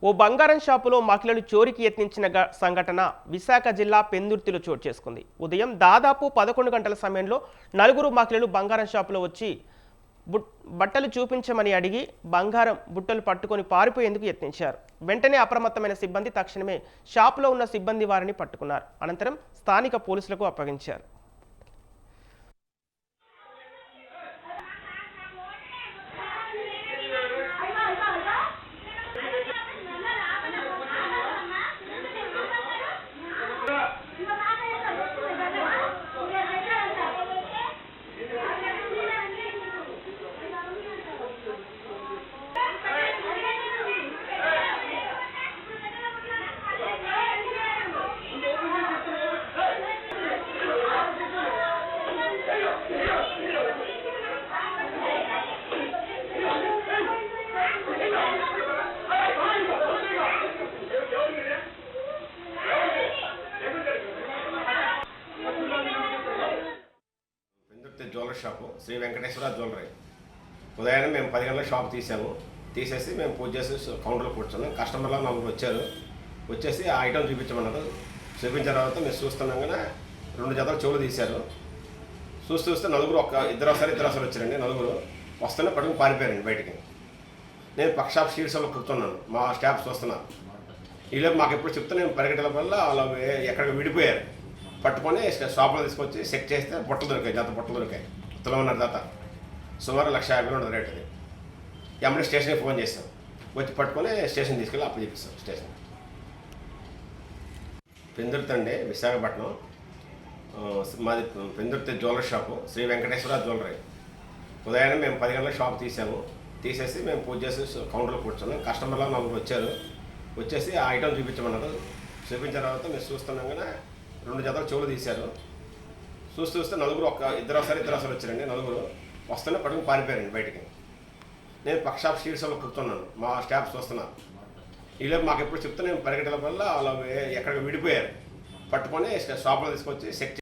ఓ బంగారం షాపులో మహిళలు చోరీకి యత్నించిన సంఘటన విశాఖ జిల్లా పెందుర్తిలో చోటు చేసుకుంది. ఉదయం దాదాపు 11 గంటల సమయంలో నలుగురు మహిళలు బంగారం షాపులో వచ్చి బట్టలు చూపించమని అడిగి బంగారం బుట్టలు పట్టుకొని పారిపోయేందుకు యత్నించారు. వెంటనే అప్రమత్తమైన సిబ్బంది తక్షణమే షాపులో ఉన్న సిబ్బంది వారిని పట్టుకున్నారు. అనంతరం స్థానిక పోలీసులకు అప్పగించారు. Jewellery shop Shri Venkateswara jewellery. ఉదయాన్నే మేము 10 గంటలకు షాప్ తీసేసి మేము పూజ చేసి కౌంటర్లో కూర్చున్నాం. కస్టమర్లు నలుగురు వచ్చేసి ఆ ఐటమ్ చూపించమన్నారు. చూపించిన తర్వాత మేము చూస్తున్నాగానే 2 జతలు చెవులు తీశారు. చూస్తే నలుగురు ఇద్దరు వచ్చారండి. నలుగురు వస్తూనే పట్టుకుని పారిపోయారండి బయటికి. నేను పక్క షాప్ స్ట్రీట్ షాప్లో కూర్చున్నాను. మా స్టాఫ్ చూస్తున్నారు. ఈలోపు మాకు ఎప్పుడు చెప్తే నేను పరిగెట్టడం వల్ల వాళ్ళు ఎక్కడికి విడిపోయారు. పట్టుకొని షాప్లో తీసుకొచ్చి చెక్ చేస్తే బుట్టలు దొరికాయి. బుట్టలు దొరికాయి. తులమన్నర జత సుమారు 1,50,000 ఉండదు రేట్. అది ఎమ్మడే స్టేషన్కి ఫోన్ చేస్తాం. వచ్చి పట్టుకొని స్టేషన్ తీసుకెళ్ళి అప్పు చెప్పిస్తాం. స్టేషన్ పెందుర్తి అండి, విశాఖపట్నం. మాది Pendurthi jewellery shop Shri Venkateswara jewellery. ఉదయాన్నే మేము 10 గంటలకు షాప్ తీసేసి మేము పూజ చేసి కౌంటర్లో కూర్చున్నాం. కస్టమర్లు నలుగురు వచ్చేసి ఆ ఐటమ్ చూపించమన్నారు. చూపించిన తర్వాత మేము చూస్తున్నాగానే 2 జతలు చెవులు తీశారు. చూస్తే నలుగురు ఇద్దరు వచ్చారండి. నలుగురు వస్తూనే పట్టుకుని పారిపోయారండి బయటికి. నేను పక్క షాప్ స్ట్రీట్ షాప్లో కూర్చున్నాను. మా స్టాఫ్ చూస్తున్నారు. ఈలోపు మాకు ఎప్పుడు చెప్తే నేను పరిగెట్టడం వల్ల వాళ్ళు ఎక్కడికి విడిపోయారు. పట్టుకొని షాప్లో తీసుకొచ్చి చెక్